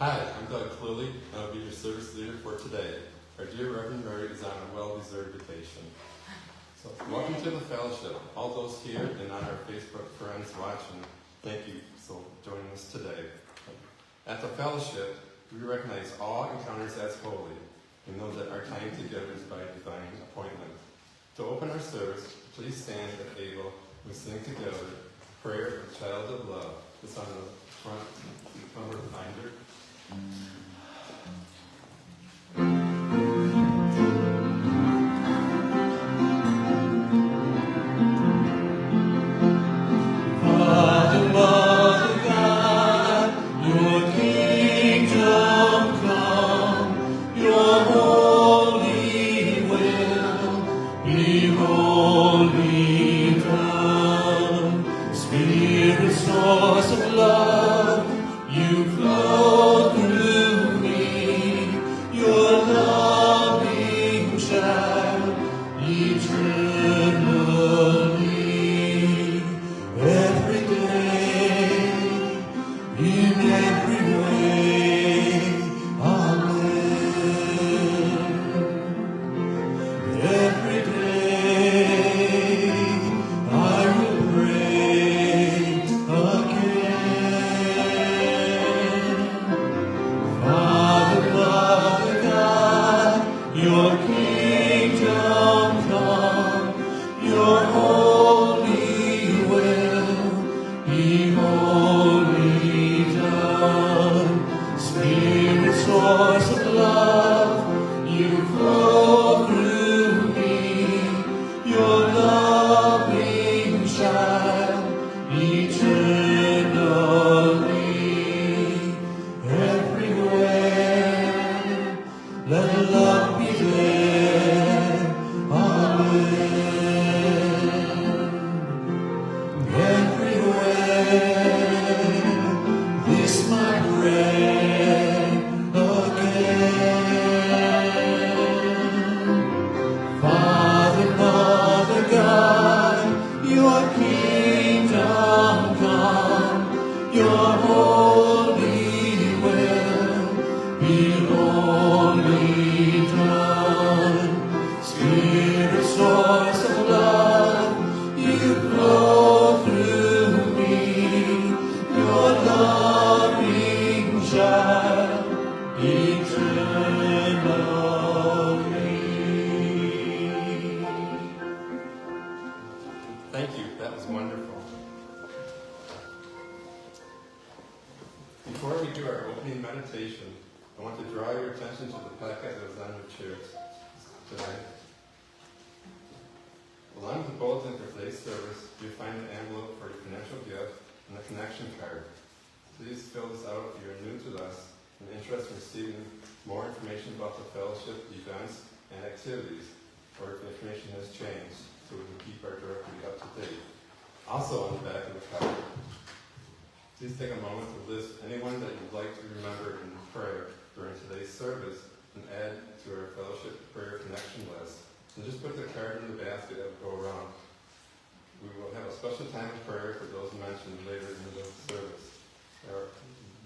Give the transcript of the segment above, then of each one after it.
Hi, I'm Doug Cluley, and I'll be your service leader for today. Our dear Reverend Murray is on a well-deserved vacation. So, welcome to the fellowship. All those here and on our Facebook friends watching, thank you for joining us today. At the fellowship, we recognize all encounters as holy and know that our time together is by divine appointment. To open our service, please stand if able. We sing together, Prayer of Child of Love. It's on the front cover binder. Father, God, your King. holy will be only done. Spirit, source of love, you flow through me, your loving child, eternally. Thank you. That was wonderful. Before we do our opening meditation, I want to draw your attention to the packet that was on your chairs today. Along with the bulletin for today's service, you'll find an envelope for your financial gift and a connection card. Please fill this out if you're new to us and interested in receiving more information about the fellowship, events, and activities, or if information has changed, so we can keep our directory up to date. Also on the back of the card, please take a moment to list anyone that you'd like to remember in prayer during today's service and add to our fellowship prayer connection list. And just put the card in the basket that will go around. We will have a special time of prayer for those mentioned later in the service. Our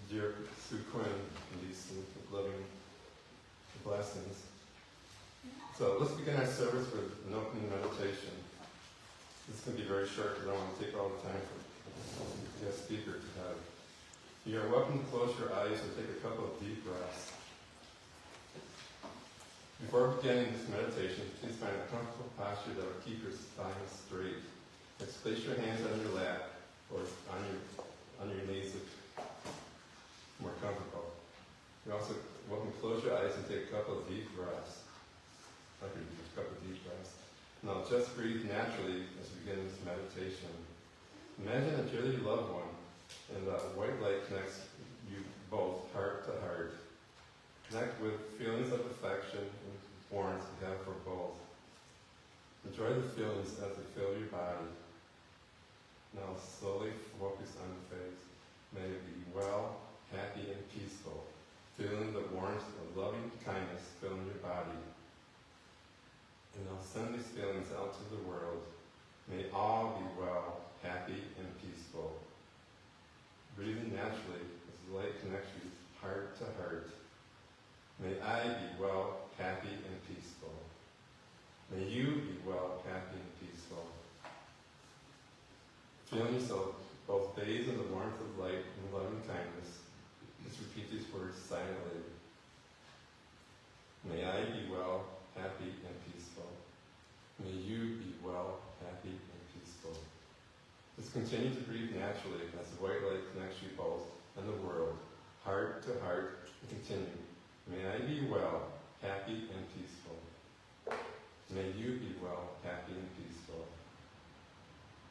dear Sue Quinn and these loving blessings. So let's begin our service with an opening meditation. This is going to be very short because I don't want to take all the time for the guest speaker to have. You are welcome to close your eyes and take a couple of deep breaths. Before beginning this meditation, please find a comfortable posture that will keep your spine straight. Let's place your hands on your lap or on your knees if more comfortable. You're also welcome to close your eyes and take a couple of deep breaths. Just a couple of deep breaths. Now just breathe naturally as we begin this meditation. Imagine a dearly loved one, and the white light connects you both heart to heart. Connect with feelings of affection and warmth you have for both. Enjoy the feelings as they fill your body. Now slowly focus on the face. May it be well, happy, and peaceful, feeling the warmth of loving kindness filling your body. And now send these feelings out to the world. May all be well, happy, and peaceful. Breathing naturally as the light connects you heart to heart. May I be well, happy, and peaceful. May you be well, happy, and peaceful. Feeling yourself both bathe in the warmth of light and loving kindness, just repeat these words silently. May I be well, happy, and peaceful. May you be well, happy, and peaceful. Just continue to breathe naturally as the white light connects you both and the world, heart to heart, and continue. May I be well, happy, and peaceful. May you be well, happy, and peaceful.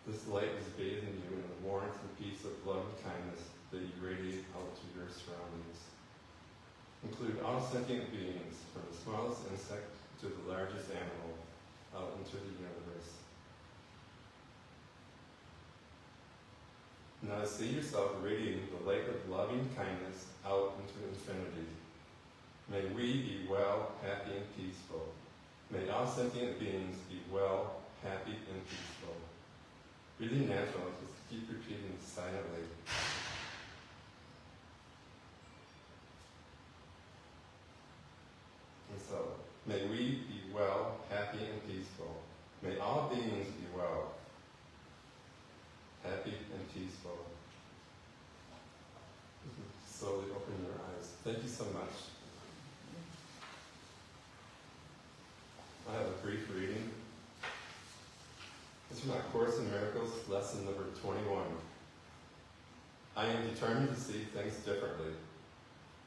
This light is bathing you in the warmth and peace of love and kindness that you radiate out to your surroundings. Include all sentient beings, from the smallest insect to the largest animal, out into the universe. Now see yourself radiating the light of loving kindness out into infinity. May we be well, happy, and peaceful. May all sentient beings be well, happy, and peaceful. Really natural, just keep repeating silently. And so, may we be well, happy, and peaceful. May all beings be well, happy, and peaceful. Slowly open your eyes. Thank you so much. I have a brief reading. It's from our Course in Miracles, lesson number 21. I am determined to see things differently.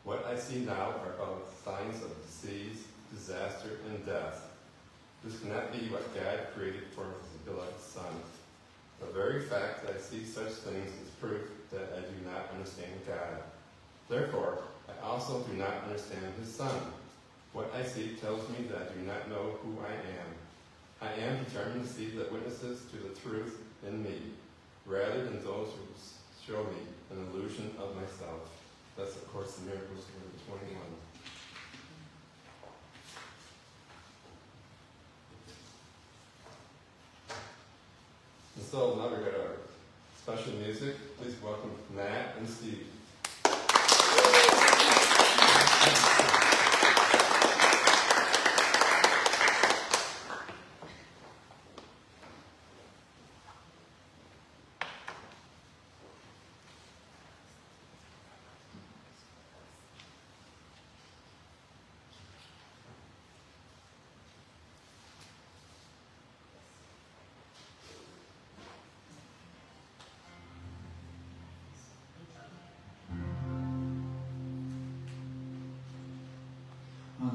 What I see now are about signs of disease, disaster, and death. This cannot be what God created for his beloved Son. The very fact that I see such things is proof that I do not understand God. Therefore, I also do not understand his Son. What I see tells me that I do not know who I am. I am determined to see the witnesses to the truth in me, rather than those who show me an illusion of myself. That's A Course in Miracles, number 21. And so now we've got our special music. Please welcome Matt and Steve.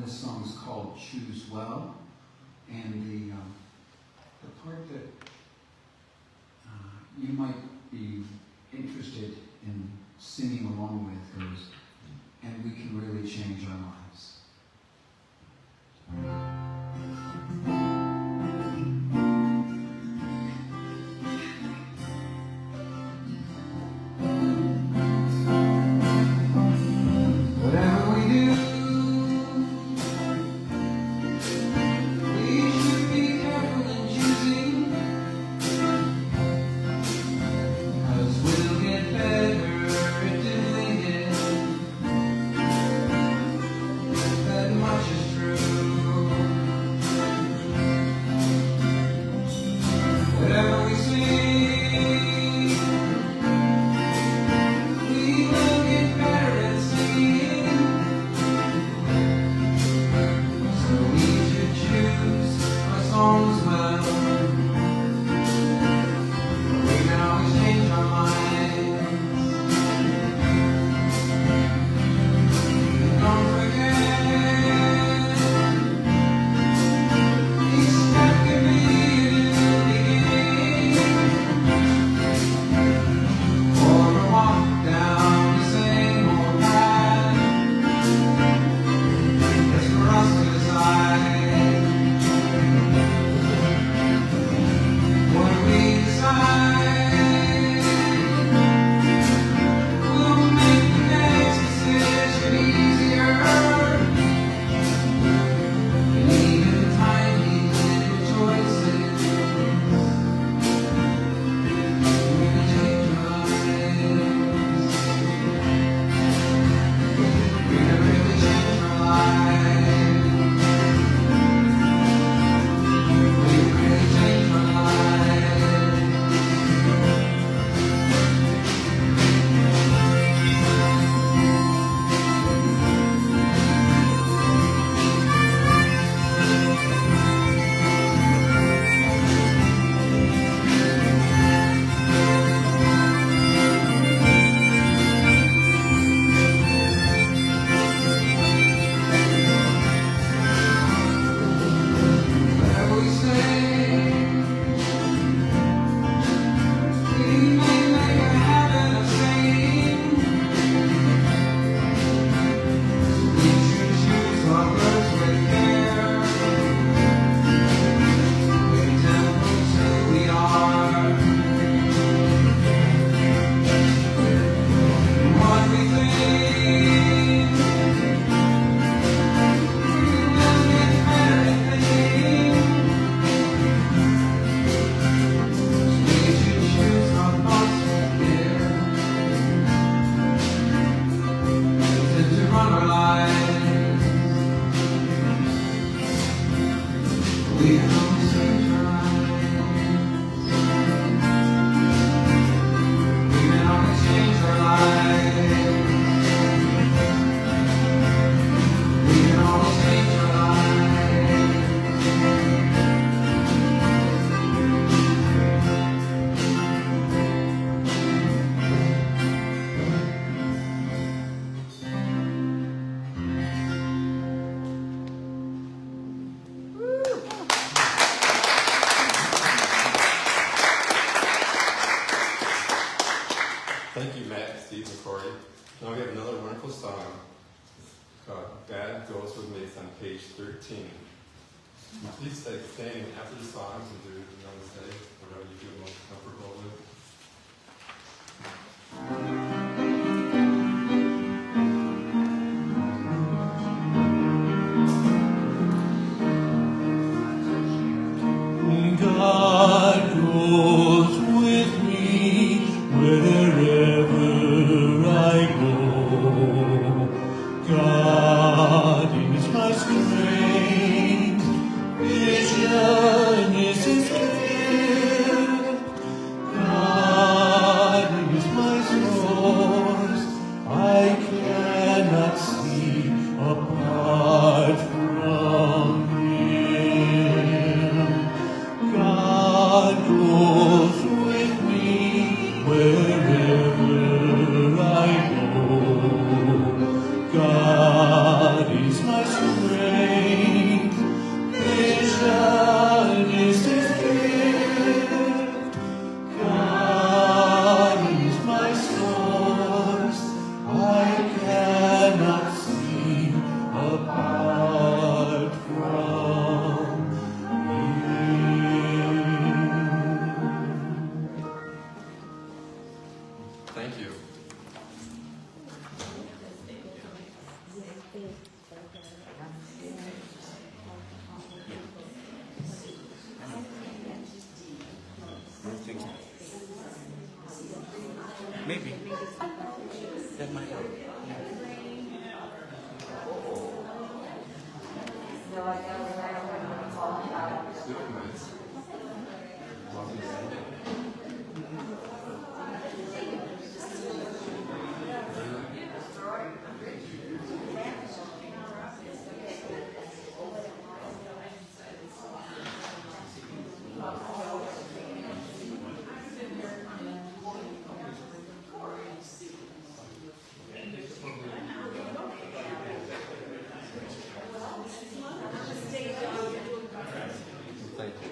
This song is called Choose Well, and the part that you might be interested in singing along with goes, and we can really change our lives. Thank you, Matt, Steve, and Corey. Now we have another wonderful song called God Goes With Me. It's on page 13. Please stay standing after the songs and do what you want to say, whatever you feel most comfortable with. God goes with me wherever I go. God is my strength, vision is His gift. God is my soul. Super nice. Lovely singing. Thank you.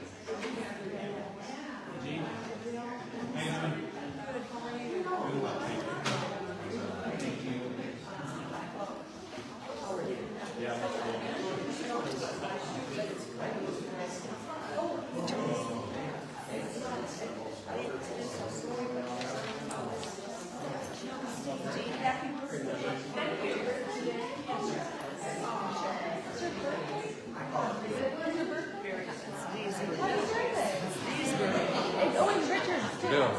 Bill,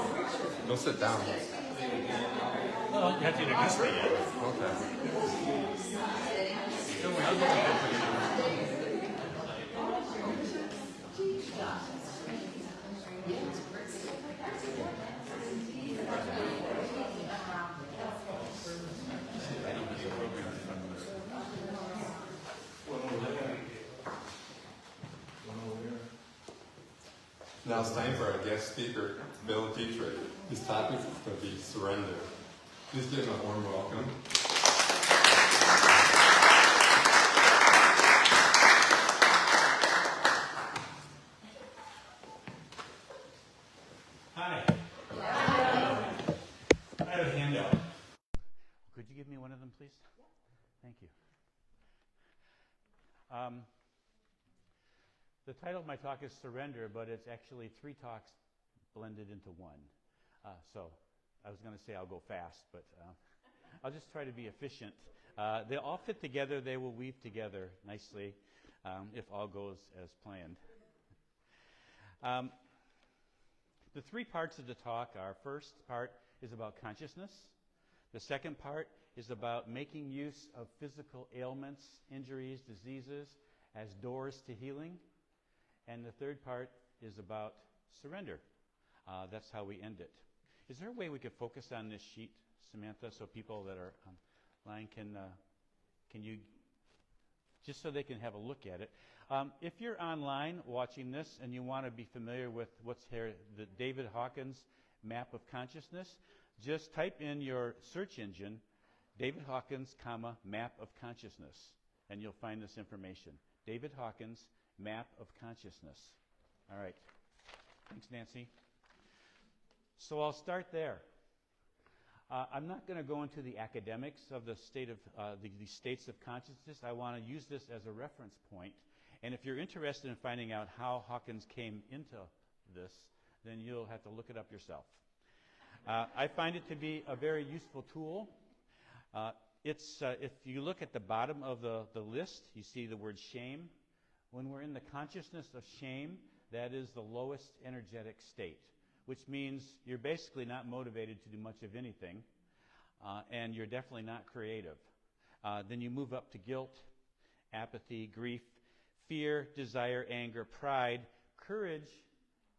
go sit down. Well, you have to introduce me yet. Okay. Now it's time for our guest speaker, Bill Dietrich. His topic is going to be surrender. Please give him a warm welcome. Hi. I have a handout. Could you give me one of them, please? Thank you. The title of my talk is Surrender, but it's actually 3 talks blended into one. So I was going to say I'll go fast, but I'll just try to be efficient. They all fit together. They will weave together nicely if all goes as planned. The 3 parts of the talk are, first part is about consciousness. The second part is about making use of physical ailments, injuries, diseases as doors to healing. And the third part is about surrender. That's how we end it. Is there a way we could focus on this sheet, Samantha, so people that are online can you, just so they can have a look at it. If you're online watching this and you want to be familiar with what's here, the David Hawkins map of consciousness, just type in your search engine, David Hawkins, map of consciousness, and you'll find this information. David Hawkins, map of consciousness. All right. Thanks, Nancy. So I'll start there. I'm not going to go into the academics of the state of the states of consciousness. I want to use this as a reference point. And if you're interested in finding out how Hawkins came into this, then you'll have to look it up yourself. I find it to be a very useful tool. If you look at the bottom of the list, you see the word shame. When we're in the consciousness of shame, that is the lowest energetic state, which means you're basically not motivated to do much of anything, and you're definitely not creative. Then you move up to guilt, apathy, grief, fear, desire, anger, pride. Courage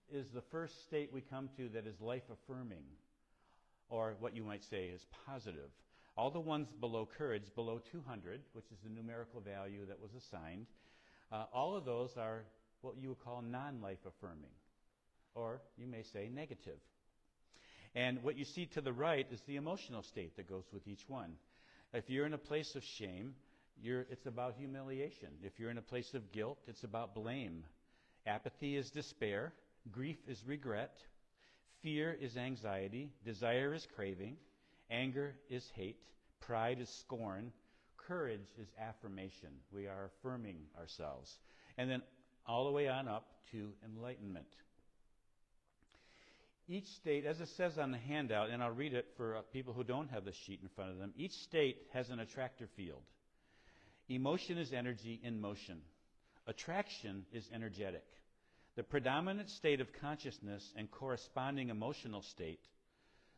is the first state we come to that is life-affirming, or what you might say is positive. All the ones below courage, below 200, which is the numerical value that was assigned, all of those are what you would call non-life-affirming, or you may say negative. And what you see to the right is the emotional state that goes with each one. If you're in a place of shame, it's about humiliation. If you're in a place of guilt, it's about blame. Apathy is despair. Grief is regret. Fear is anxiety. Desire is craving. Anger is hate. Pride is scorn. Courage is affirmation. We are affirming ourselves. And then all the way on up to enlightenment. Each state, as it says on the handout, and I'll read it for people who don't have the sheet in front of them, each state has an attractor field. Emotion is energy in motion. Attraction is energetic. The predominant state of consciousness and corresponding emotional state,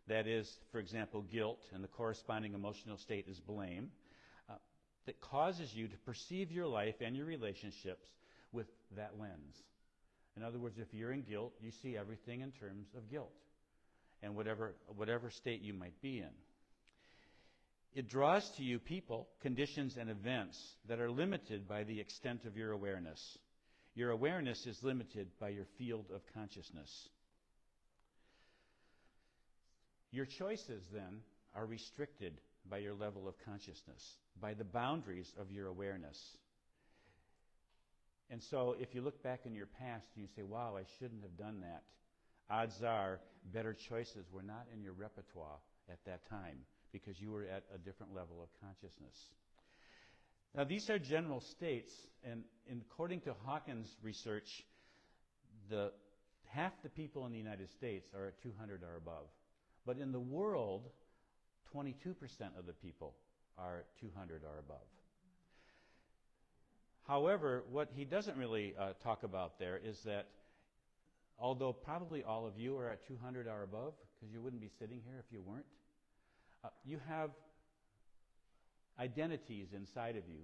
that is, for example, guilt, and the corresponding emotional state is blame, that causes you to perceive your life and your relationships with that lens. In other words, if you're in guilt, you see everything in terms of guilt and whatever state you might be in. It draws to you people, conditions, and events that are limited by the extent of your awareness. Your awareness is limited by your field of consciousness. Your choices, then, are restricted by your level of consciousness, by the boundaries of your awareness. And so if you look back in your past and you say, wow, I shouldn't have done that, odds are better choices were not in your repertoire at that time because you were at a different level of consciousness. Now, these are general states, and according to Hawkins' research, half the people in the United States are at 200 or above. But in the world, 22% of the people are at 200 or above. However, what he doesn't really talk about there is that although probably all of you are at 200 or above, because you wouldn't be sitting here if you weren't, you have identities inside of you,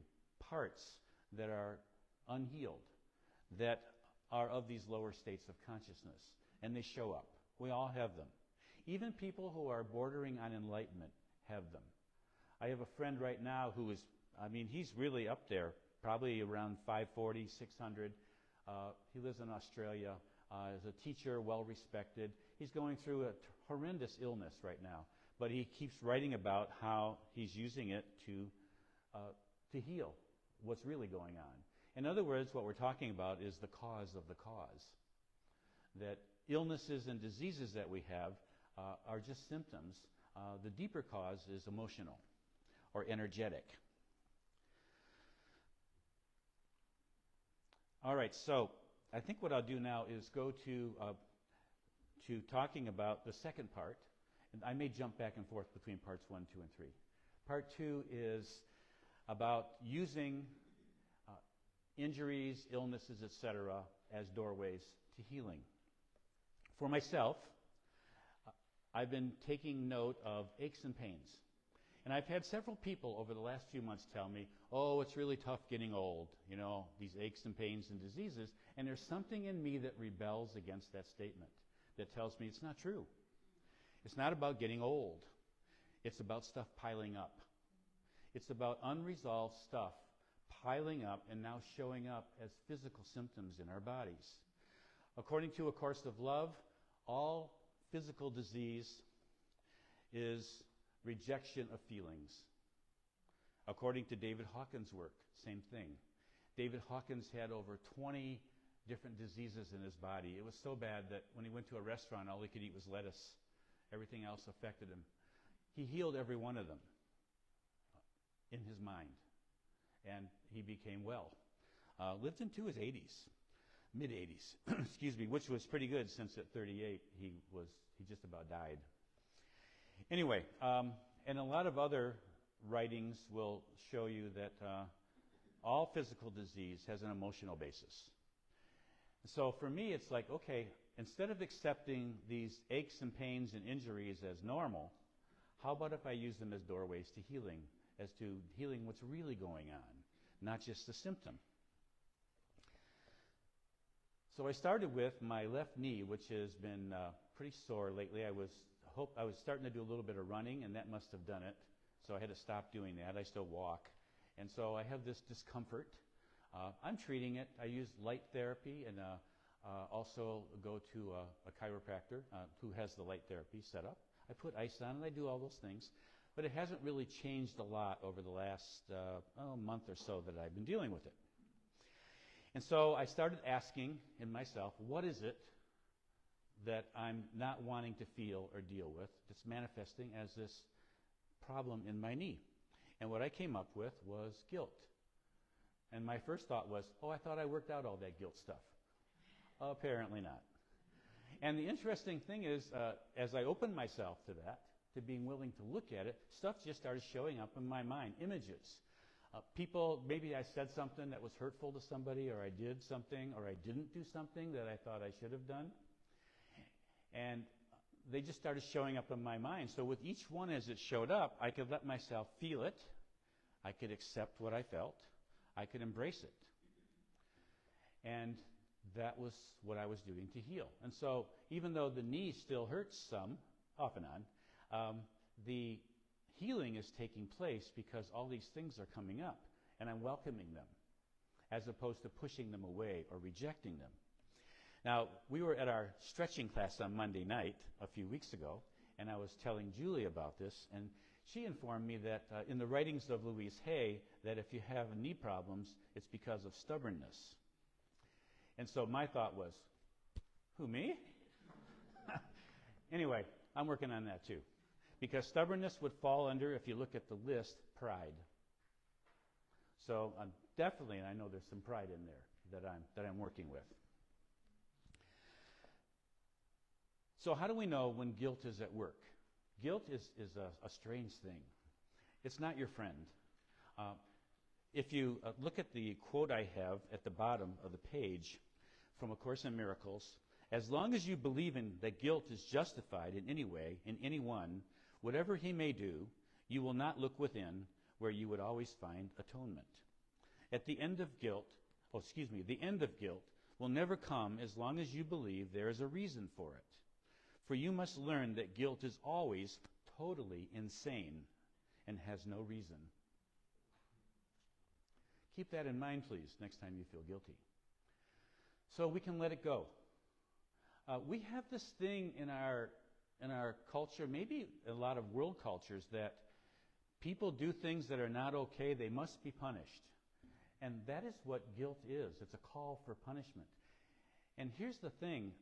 parts that are unhealed, that are of these lower states of consciousness, and they show up. We all have them. Even people who are bordering on enlightenment have them. I have a friend right now who is, he's really up there, probably around 540, 600. He lives in Australia, is a teacher, well-respected. He's going through a horrendous illness right now, but he keeps writing about how he's using it to heal what's really going on. In other words, what we're talking about is the cause of the cause. That illnesses and diseases that we have are just symptoms. The deeper cause is emotional or energetic. All right, so I think what I'll do now is go to talking about the second part. And I may jump back and forth between parts 1, 2, and 3. Part 2 is about using injuries, illnesses, etc., as doorways to healing. For myself, I've been taking note of aches and pains. And I've had several people over the last few months tell me, oh, it's really tough getting old, these aches and pains and diseases. And there's something in me that rebels against that statement, that tells me it's not true. It's not about getting old. It's about stuff piling up. It's about unresolved stuff piling up and now showing up as physical symptoms in our bodies. According to A Course of Love, all physical disease is rejection of feelings. According to David Hawkins' work, same thing. David Hawkins had over 20 different diseases in his body. It was so bad that when he went to a restaurant, all he could eat was lettuce. Everything else affected him. He healed every one of them in his mind, and he became well. Lived into his 80s, mid-80s, excuse me, which was pretty good since at 38 he just about died. Anyway, and a lot of other writings will show you that all physical disease has an emotional basis. So for me, it's like, okay, instead of accepting these aches and pains and injuries as normal, how about if I use them as doorways to healing, as to healing what's really going on, not just the symptom? So I started with my left knee, which has been pretty sore lately. I was starting to do a little bit of running, and that must have done it. So I had to stop doing that. I still walk. And so I have this discomfort. I'm treating it. I use light therapy and also go to a chiropractor who has the light therapy set up. I put ice on and I do all those things. But it hasn't really changed a lot over the last month or so that I've been dealing with it. And so I started asking in myself, what is it that I'm not wanting to feel or deal with that's manifesting as this problem in my knee? And what I came up with was guilt. And my first thought was, oh, I thought I worked out all that guilt stuff. Apparently not. And the interesting thing is, as I opened myself to that, to being willing to look at it, stuff just started showing up in my mind, images. People, maybe I said something that was hurtful to somebody, or I did something, or I didn't do something that I thought I should have done. And they just started showing up in my mind. So with each one as it showed up, I could let myself feel it. I could accept what I felt. I could embrace it. And that was what I was doing to heal. And so even though the knee still hurts some, off and on, the healing is taking place because all these things are coming up, and I'm welcoming them, as opposed to pushing them away or rejecting them. Now, we were at our stretching class on Monday night a few weeks ago, and I was telling Julie about this, and she informed me that in the writings of Louise Hay, that if you have knee problems, it's because of stubbornness. And so my thought was, who, me? Anyway, I'm working on that too. Because stubbornness would fall under, if you look at the list, pride. So I'm definitely, and I know there's some pride in there that I'm working with. So how do we know when guilt is at work? Guilt is a strange thing. It's not your friend. If you look at the quote I have at the bottom of the page from A Course in Miracles, as long as you believe in that guilt is justified in any way, in anyone, whatever he may do, you will not look within, where you would always find atonement. The end of guilt will never come as long as you believe there is a reason for it. For you must learn that guilt is always totally insane and has no reason. Keep that in mind, please, next time you feel guilty. So we can let it go. We have this thing in our culture, maybe a lot of world cultures, that people do things that are not okay, they must be punished. And that is what guilt is. It's a call for punishment. And here's the thing.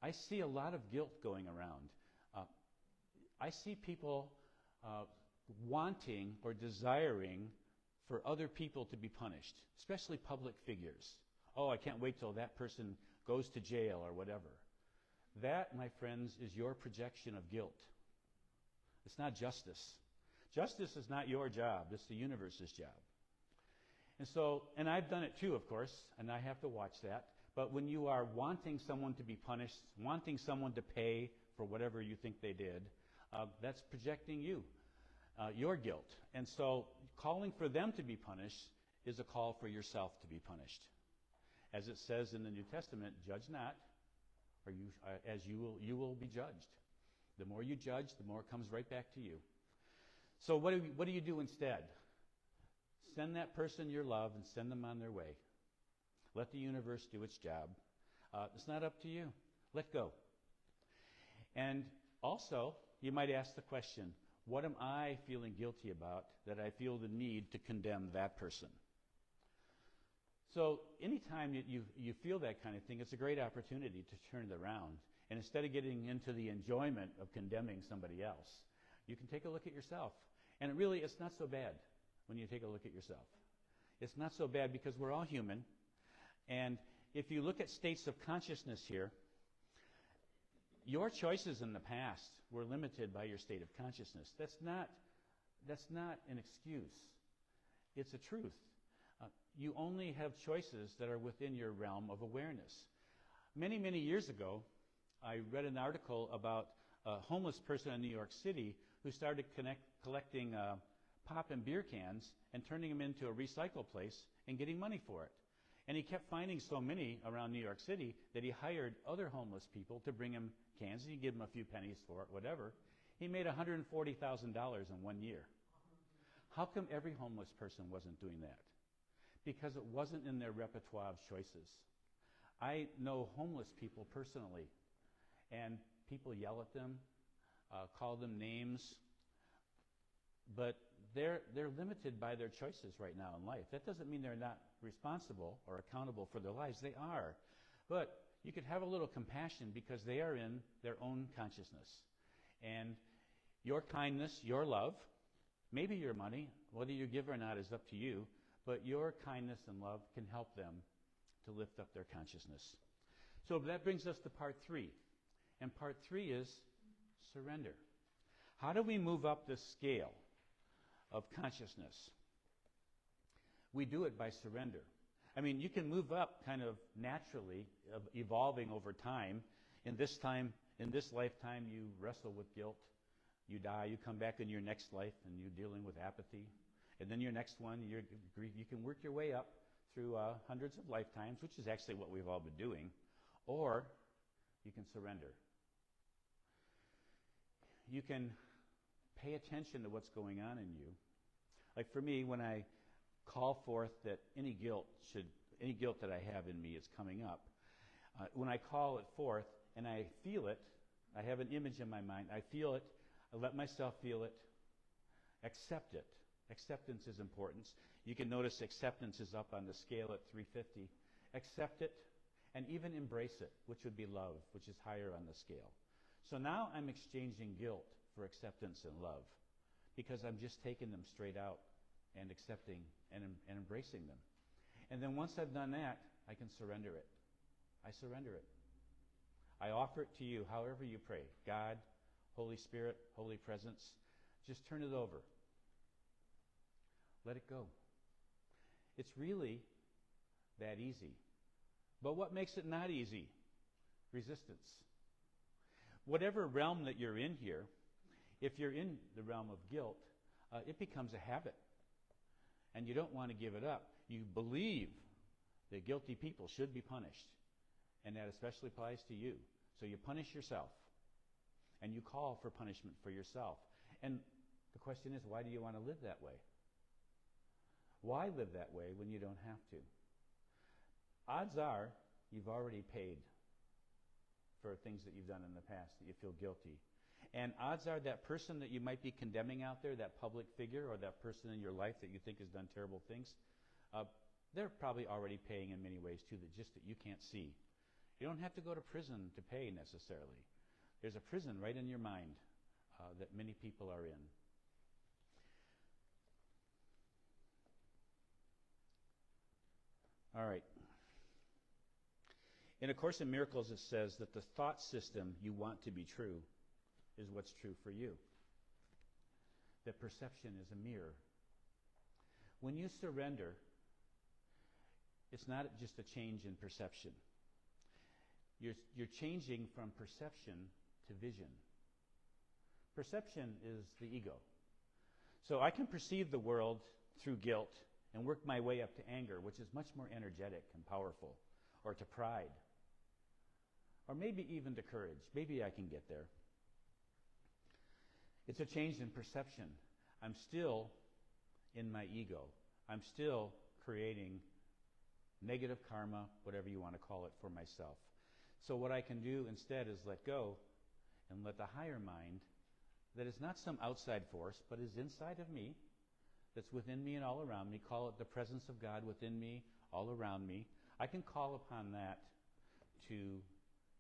I see a lot of guilt going around. I see people wanting or desiring for other people to be punished, especially public figures. Oh, I can't wait till that person goes to jail or whatever. That, my friends, is your projection of guilt. It's not justice. Justice is not your job. It's the universe's job. And I've done it too, of course, and I have to watch that. But when you are wanting someone to be punished, wanting someone to pay for whatever you think they did, that's projecting you, your guilt. And so calling for them to be punished is a call for yourself to be punished. As it says in the New Testament, judge not, or you will be judged. The more you judge, the more it comes right back to you. So what do you do instead? Send that person your love and send them on their way. Let the universe do its job. It's not up to you. Let go. And also, you might ask the question, what am I feeling guilty about that I feel the need to condemn that person? So anytime you feel that kind of thing, it's a great opportunity to turn it around. And instead of getting into the enjoyment of condemning somebody else, you can take a look at yourself. And it's not so bad when you take a look at yourself. It's not so bad because we're all human. And if you look at states of consciousness here, your choices in the past were limited by your state of consciousness. That's not an excuse. It's a truth. You only have choices that are within your realm of awareness. Many, many years ago, I read an article about a homeless person in New York City who started collecting pop and beer cans and turning them into a recycle place and getting money for it. And he kept finding so many around New York City that he hired other homeless people to bring him cans. He'd give them a few pennies for it, whatever. He made $140,000 in 1 year. How come every homeless person wasn't doing that? Because it wasn't in their repertoire of choices. I know homeless people personally, and people yell at them, call them names, but they're limited by their choices right now in life. That doesn't mean they're not responsible or accountable for their lives. They are. But you could have a little compassion because they are in their own consciousness. And your kindness, your love, maybe your money, whether you give or not is up to you, but your kindness and love can help them to lift up their consciousness. So that brings us to part 3. And part 3 is surrender. How do we move up this scale of consciousness? We do it by surrender. I mean, you can move up kind of naturally, evolving over time. In this time In this lifetime, you wrestle with guilt. You die, you come back in your next life, and you're dealing with apathy. And then your next one, you can work your way up through hundreds of lifetimes, which is actually what we've all been doing. Or you can surrender. You can pay attention to what's going on in you. Like for me, when I call forth that any guilt that I have in me is coming up, when I call it forth and I feel it, I have an image in my mind, I feel it, I let myself feel it, accept it. Acceptance is important. You can notice acceptance is up on the scale at 350. Accept it and even embrace it, which would be love, which is higher on the scale. So now I'm exchanging guilt for acceptance and love because I'm just taking them straight out and accepting and embracing them. And then once I've done that, I can surrender it. I surrender it. I offer it to you however you pray. God, Holy Spirit, Holy Presence, just turn it over. Let it go. It's really that easy. But what makes it not easy? Resistance. Whatever realm that you're in here, if you're in the realm of guilt, it becomes a habit. And you don't want to give it up. You believe that guilty people should be punished. And that especially applies to you. So you punish yourself. And you call for punishment for yourself. And the question is, why do you want to live that way? Why live that way when you don't have to? Odds are you've already paid for things that you've done in the past that you feel guilty. And odds are that person that you might be condemning out there, that public figure or that person in your life that you think has done terrible things, they're probably already paying in many ways too, that you can't see. You don't have to go to prison to pay necessarily. There's a prison right in your mind that many people are in. All right. In A Course in Miracles, it says that the thought system you want to be true is what's true for you. That perception is a mirror. When you surrender, it's not just a change in perception. You're changing from perception to vision. Perception is the ego. So I can perceive the world through guilt and work my way up to anger, which is much more energetic and powerful, or to pride, or maybe even to courage. Maybe I can get there. It's a change in perception. I'm still in my ego. I'm still creating negative karma, whatever you want to call it, for myself. So what I can do instead is let go and let the higher mind, that is not some outside force, but is inside of me, that's within me and all around me, call it the presence of God within me, all around me. I can call upon that to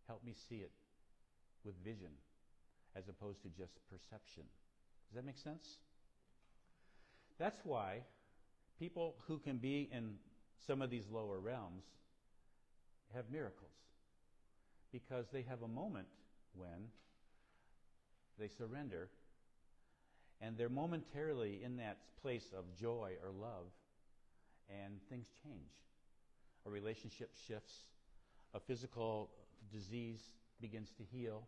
help me see it with vision as opposed to just perception. Does that make sense? That's why people who can be in some of these lower realms have miracles, because they have a moment when they surrender and they're momentarily in that place of joy or love, and things change. A relationship shifts, a physical disease begins to heal,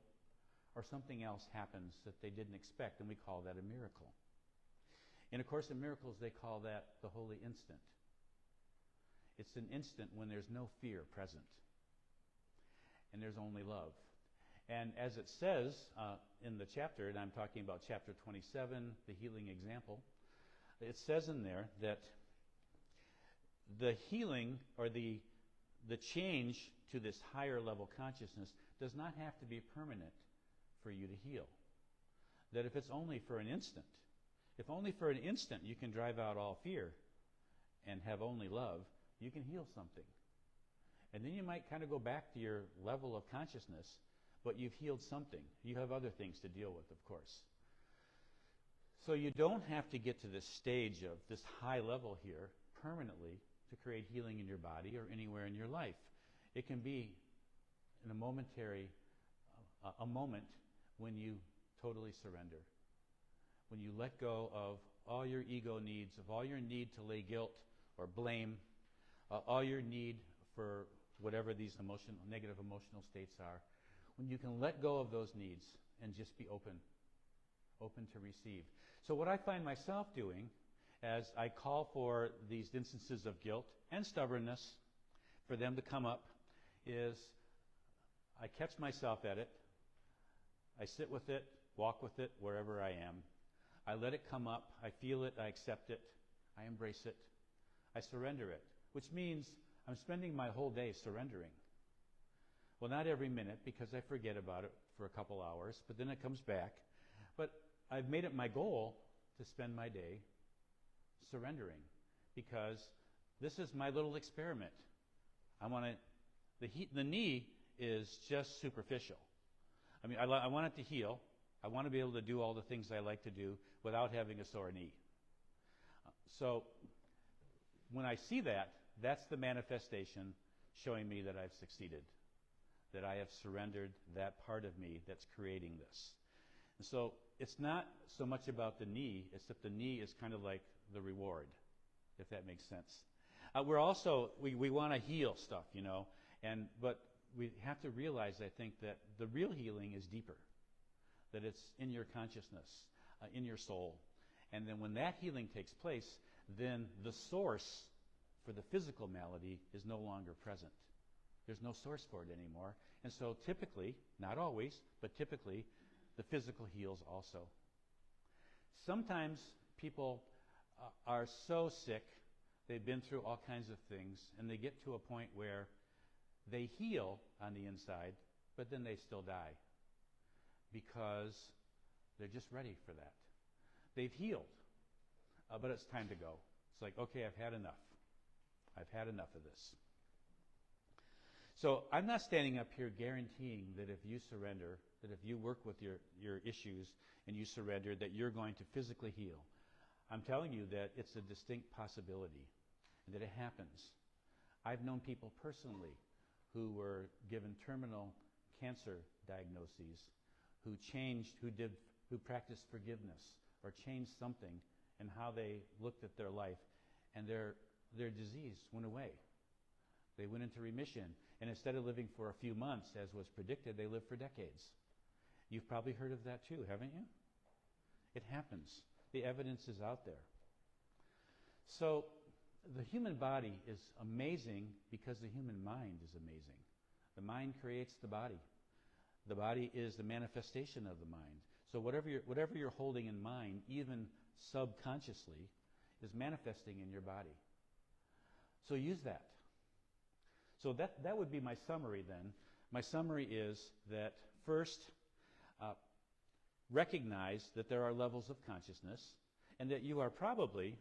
or something else happens that they didn't expect, and we call that a miracle. In A Course in Miracles, they call that the holy instant. It's an instant when there's no fear present, and there's only love. And as it says in the chapter, and I'm talking about chapter 27, the healing example, it says in there that the healing or the change to this higher level consciousness does not have to be permanent for you to heal. That if it's only for an instant, if only for an instant you can drive out all fear and have only love, you can heal something. And then you might kind of go back to your level of consciousness, but you've healed something. You have other things to deal with, of course. So you don't have to get to this stage of this high level here permanently to create healing in your body or anywhere in your life. It can be in a momentary, a moment when you totally surrender. When you let go of all your ego needs, of all your need to lay guilt or blame, all your need for whatever these negative emotional states are. when you can let go of those needs and just be open to receive. So what I find myself doing as I call for these instances of guilt and stubbornness for them to come up is I catch myself at it. I sit with it, walk with it wherever I am. I let it come up. I feel it. I accept it. I embrace it. I surrender it, which means I'm spending my whole day surrendering. Well, not every minute, because I forget about it for a couple hours, but then it comes back. But I've made it my goal to spend my day surrendering, because this is my little experiment. The knee is just superficial. I mean, I want it to heal. I want to be able to do all the things I like to do without having a sore knee. So when I see that, that's the manifestation showing me that I've succeeded, that I have surrendered that part of me that's creating this. And so it's not so much about the knee, it's that the knee is kind of like the reward, if that makes sense. We want to heal stuff, but we have to realize, I think, that the real healing is deeper, that it's in your consciousness, in your soul. And then when that healing takes place, then the source for the physical malady is no longer present. There's no source for it anymore. And so typically, not always, but typically, the physical heals also. Sometimes people are so sick, they've been through all kinds of things, and they get to a point where they heal on the inside, but then they still die because they're just ready for that. They've healed, but it's time to go. It's like, okay, I've had enough. I've had enough of this. So I'm not standing up here guaranteeing that if you surrender, that if you work with your issues and you surrender, that you're going to physically heal. I'm telling you that it's a distinct possibility and that it happens. I've known people personally who were given terminal cancer diagnoses, who practiced forgiveness or changed something in how they looked at their life, and their disease went away. They went into remission, and instead of living for a few months, as was predicted, they lived for decades. You've probably heard of that too, haven't you? It happens. The evidence is out there. So the human body is amazing because the human mind is amazing. The mind creates the body. The body is the manifestation of the mind. So whatever you're holding in mind, even subconsciously, is manifesting in your body. So use that. So that would be my summary then. My summary is that first, recognize that there are levels of consciousness and that you are probably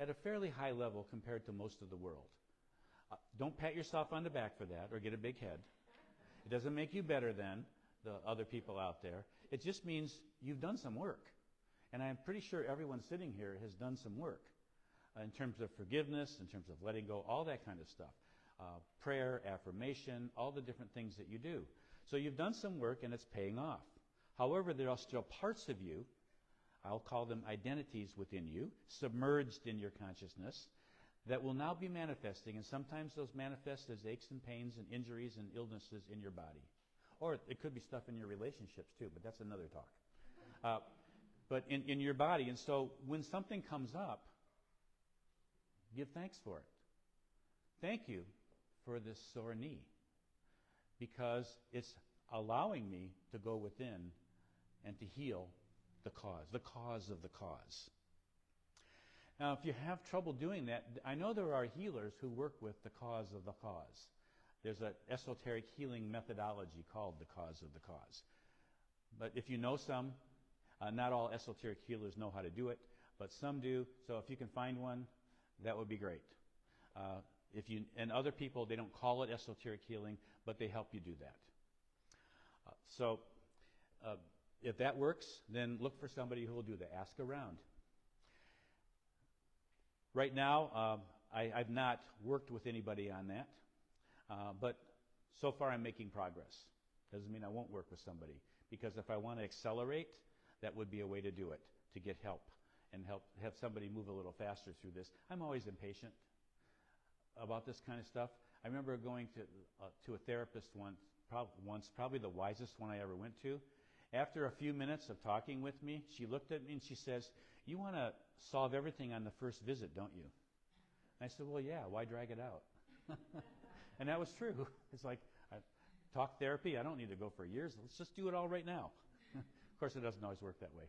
at a fairly high level compared to most of the world. Don't pat yourself on the back for that or get a big head. It doesn't make you better than the other people out there. It just means you've done some work. And I'm pretty sure everyone sitting here has done some work in terms of forgiveness, in terms of letting go, all that kind of stuff. Prayer, affirmation, all the different things that you do. So you've done some work and it's paying off. However, there are still parts of you, I'll call them identities within you, submerged in your consciousness, that will now be manifesting, and sometimes those manifest as aches and pains and injuries and illnesses in your body. Or it could be stuff in your relationships too, but that's another talk. But in your body, and so when something comes up, give thanks for it. Thank you for this sore knee, because it's allowing me to go within and to heal the cause of the cause. Now, if you have trouble doing that, I know there are healers who work with the cause of the cause. There's an esoteric healing methodology called the cause of the cause. But if you know some, not all esoteric healers know how to do it, but some do. So if you can find one, that would be great. And other people, they don't call it esoteric healing, but they help you do that. So if that works, then look for somebody who will do that. Ask around. Right now, I've not worked with anybody on that, but so far I'm making progress. Doesn't mean I won't work with somebody, because if I want to accelerate, that would be a way to do it, to get help and have somebody move a little faster through this. I'm always impatient about this kind of stuff. I remember going to a therapist once probably the wisest one I ever went to. After a few minutes of talking with me, she looked at me and she says, "You want to solve everything on the first visit, don't you?" And I said, "Well, yeah, why drag it out?" And that was true. It's like, talk therapy, I don't need to go for years. Let's just do it all right now. Of course, it doesn't always work that way.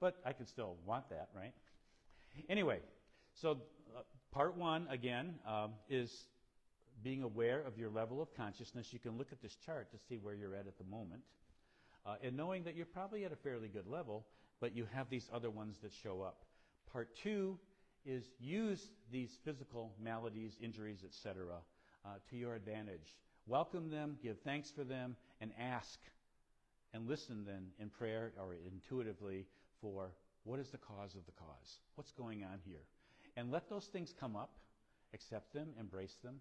But I could still want that, right? Anyway, so part one, again, is being aware of your level of consciousness. You can look at this chart to see where you're at the moment. And knowing that you're probably at a fairly good level, but you have these other ones that show up. Part two is use these physical maladies, injuries, etc., to your advantage. Welcome them, give thanks for them, and ask and listen then in prayer or intuitively for what is the cause of the cause? What's going on here? And let those things come up, accept them, embrace them,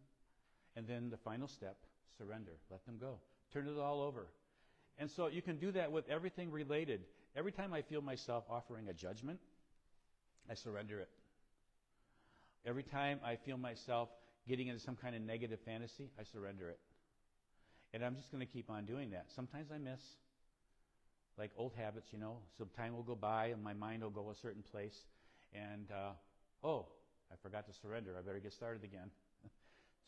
and then the final step, surrender. Let them go. Turn it all over. And so you can do that with everything related. Every time I feel myself offering a judgment, I surrender it. Every time I feel myself getting into some kind of negative fantasy, I surrender it. And I'm just going to keep on doing that. Sometimes I miss, like old habits, you know. Some time will go by and my mind will go a certain place. And, I forgot to surrender. I better get started again.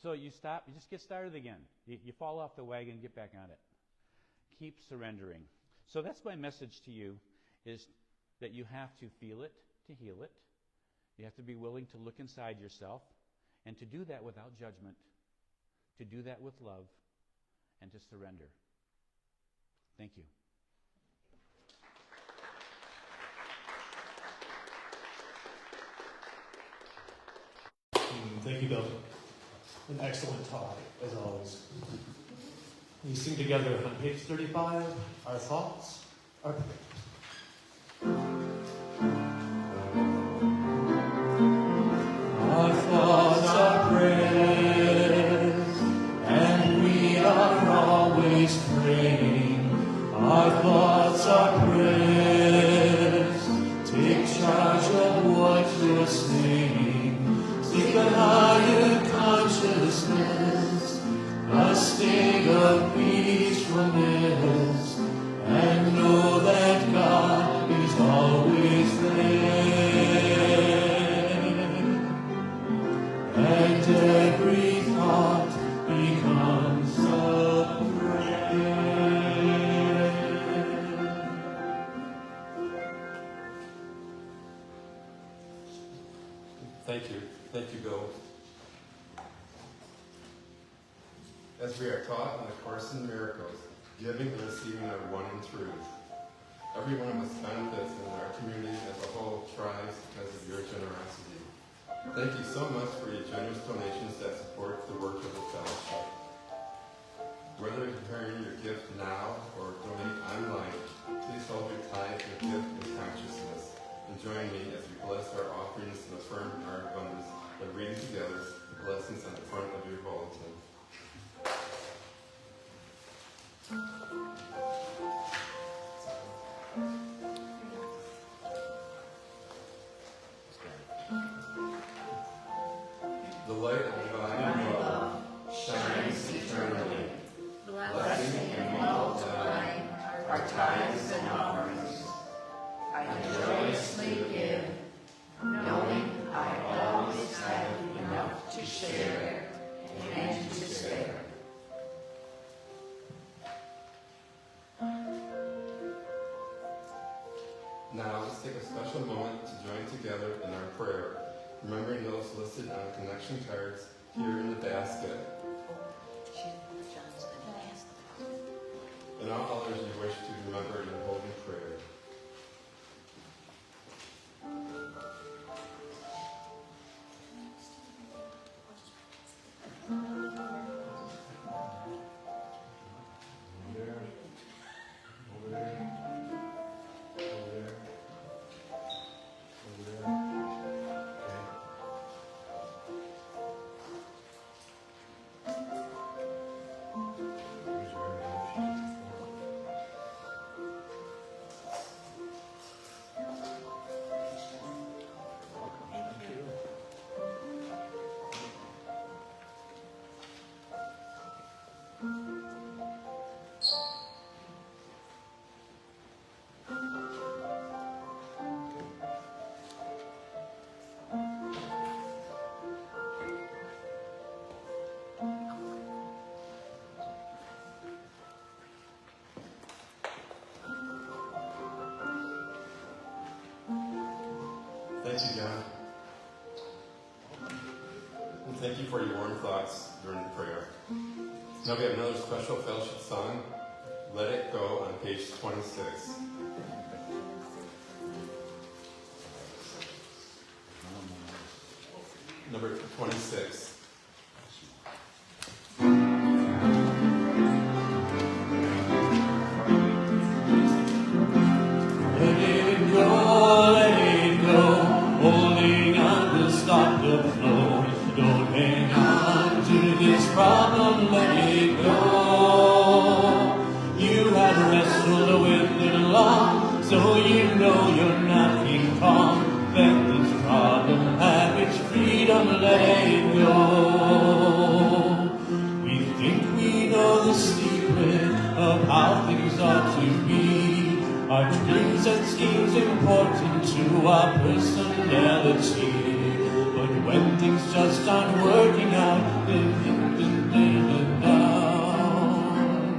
So you stop, you just get started again. You fall off the wagon, get back on it. Keep surrendering. So that's my message to you, is that you have to feel it to heal it. You have to be willing to look inside yourself and to do that without judgment, to do that with love, and to surrender. Thank you. Thank you, Bill. An excellent talk, as always. We sing together on page 35, Our Thoughts Are Prayers. Our thoughts are prayers, and we are always praying. Our thoughts are prayers. Take charge of what you're saying. Seek a higher consciousness, a state of peacefulness, and know that God is always there. And every thought becomes a prayer. Thank you. Thank you, Bill. As we are taught in the Course in Miracles, giving and receiving are one in truth. Every one of us benefits, and our community as a whole thrives because of your generosity. Thank you so much for your generous donations that support the work of the fellowship. Whether you're preparing your gift now or donate online, please hold your tithe, your gift, and consciousness. And join me as we bless our offerings and affirm our abundance by reading together the blessings on the front of your bulletin. The light of divine love shines eternally, blessing and multiplying our tithes and offerings. I joyously give, knowing I always have enough to share and to spare. Now let's take a special moment to join together in our prayer, remembering those listed on the connection cards here in the basket, and all others you wish to remember and hold in prayer. Thank you, John. And thank you for your warm thoughts during the prayer. Now we have another special fellowship song, Let It Go, on page 26. Number 26. Let it go, holding on to stop the flow. Don't hang on to this problem, let it go. You have wrestled with it long, so you know you're not King Kong. Let this problem have its freedom, let it go. We think we know the secret of how things ought to be. Our dreams and schemes important to our personality. But when things just aren't working out, then hit the down.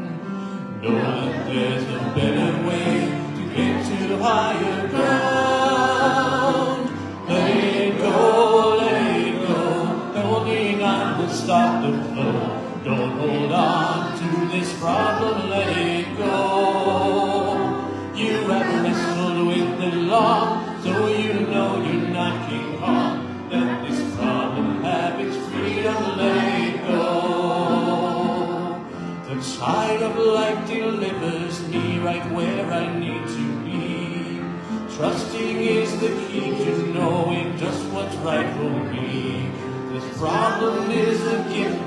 Know that there's a better way to get to higher ground. Let it go, holding on will stop the flow. Don't hold on to this problem, let it go. You have wrestled with it long, so you know you're not King Kong. Let this problem have its freedom, let it go. The tide of life delivers me right where I need to be. Trusting is the key to knowing just what's right for me. This problem is a gift,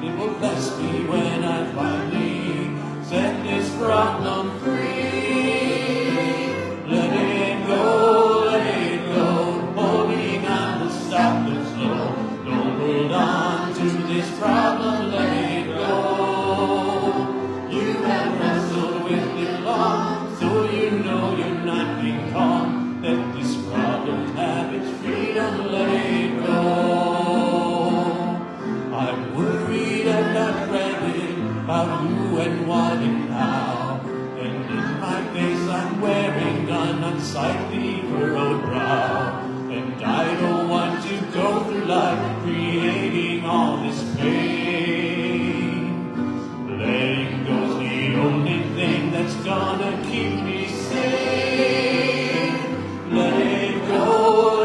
it will bless me when I finally set this problem free. Let it go, holding on to stop the flow. Don't hold on to this problem, let it go. You have wrestled with it long, so you know you're not King Kong. Let this problem have its freedom, let it go. I'm worried and not fretted about who and what and how. And in my face I'm wearing an unsightly furrowed brow. And I don't want to go through life creating all this pain. Letting go's the only thing that's gonna keep me sane. Let it go,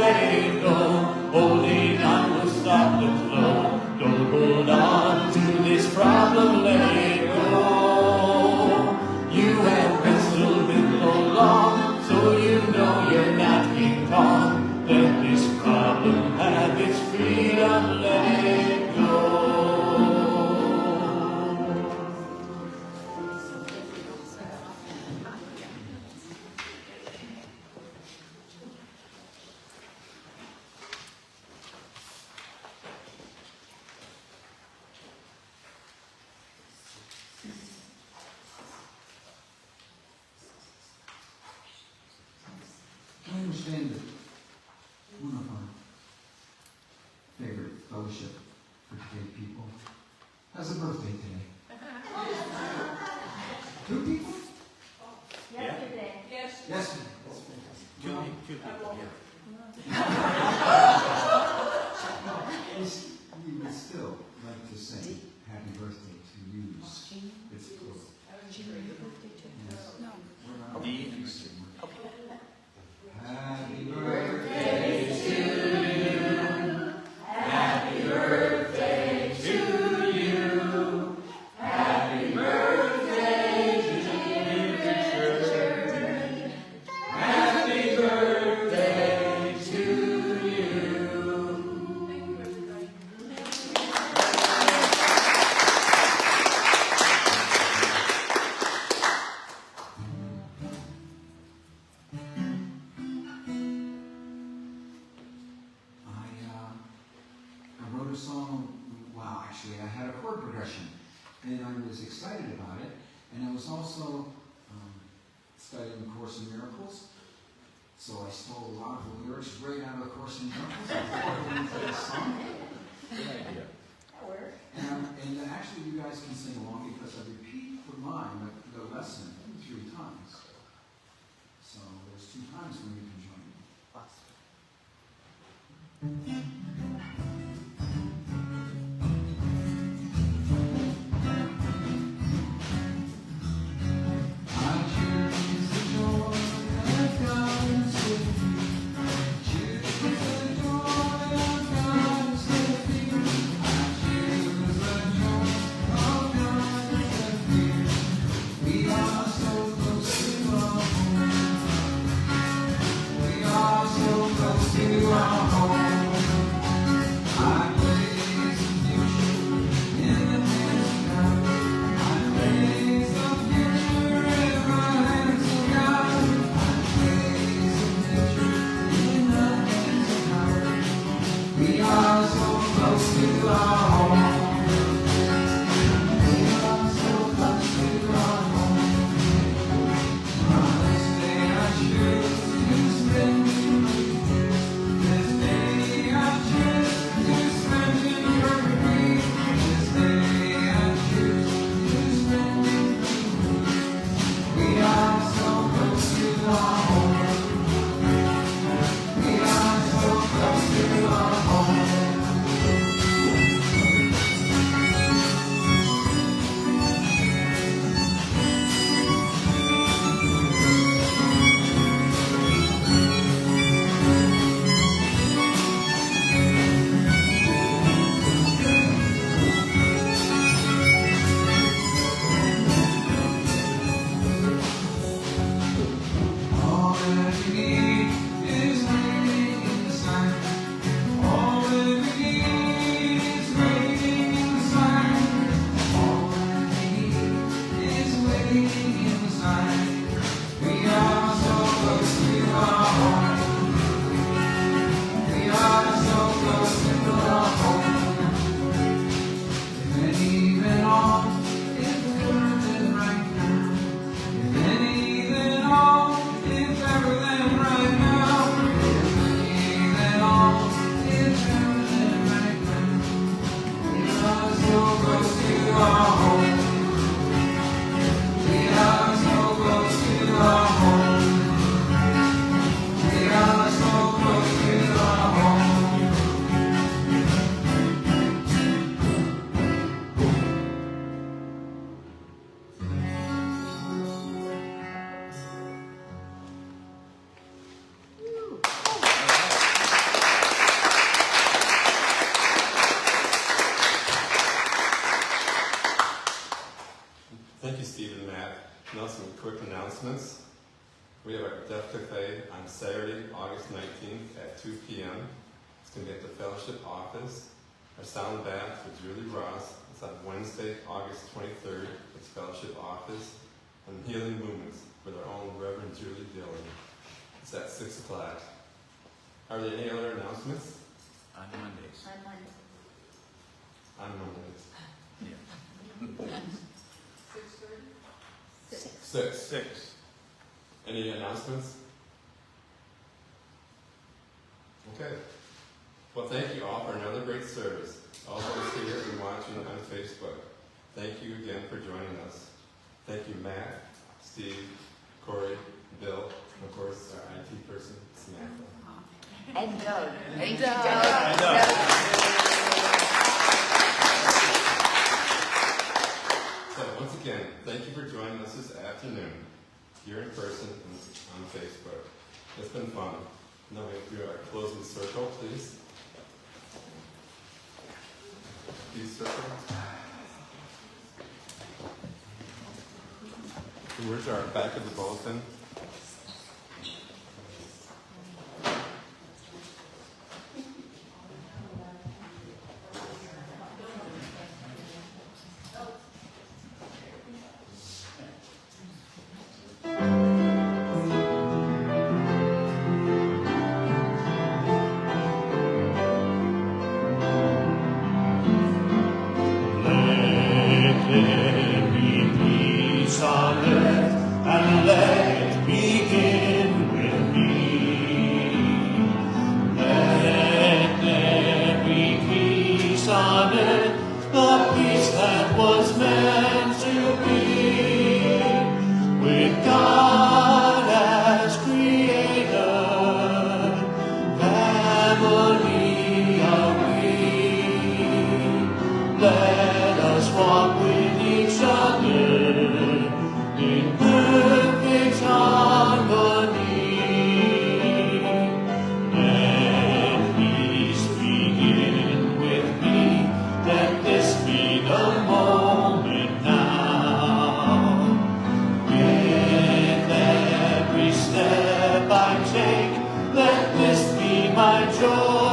holding on will stop the flow. Don't hold on to this problem, let it go. You have wrestled with it long, so you know you're not King Kong. Let this problem have its freedom, let it go. I understand that one of our favorite fellowship for today people has a birthday today. Two people? Yesterday. Yesterday. Two people, We would still like to say happy birthday to you. It's plural. Yes. No. Happy birthday to you. Happy birthday to you. Happy birthday to Richard. Happy birthday to you. I wrote a song, wow, actually I had a chord progression, and I was excited about it, and I was also studying A Course in Miracles, so I stole a lot of the lyrics right out of A Course in Miracles and poured them into the song. Good idea. And actually you guys can sing along because I repeat the line, the lesson, 3 times. So there's times when you can join me. I choose the joy that God set free. Choose the joy of God set free. I choose the joy of God set free. We are so close to our home. We are so close to our home. I place the future in the hands of God. I place the future in the hands of God. I place the future in the hands of God. We are so close to our home. We are so close to our home. On this day I choose to spend in peace. This day I choose to spend in perfect peace. This day I choose to spend in peace. We are so close to our home. We are so close to our home. All that we need is waiting in the sun. All that we need is waiting in the sun. All that we need is waiting in the sun. We are so close to our home. We are so close to our home. If any then all is better than right now. If any then all is better than right now. If any then all is better than right now. We are so close to our home. We are so close to our home. We are so close to our home. Thank you, Steve and Matt. Now some quick announcements. We have our Deaf Cafe on Saturday, August 19th at 2 p.m. It's going to be at the Fellowship office. Our sound bath with Julie Ross is on Wednesday, August 23rd at the Fellowship office. And Healing Movements with our own Reverend Julie Dillon. It's at 6 o'clock. Are there any other announcements? On Mondays. On Monday. On Mondays. Yeah. 6:30? 6. Any announcements? Okay. Well, thank you all for another great service. All those here and watching on Facebook, thank you again for joining us. Thank you, Matt, Steve, Corey, Bill, and of course, our IT person, Samantha. And Doug. Thank you, So once again, thank you for joining us this afternoon, here in person and on Facebook. It's been fun. Now we do our closing circle, please. Please circle. The words are back of the bulletin. Let there be peace on earth and let it my joy.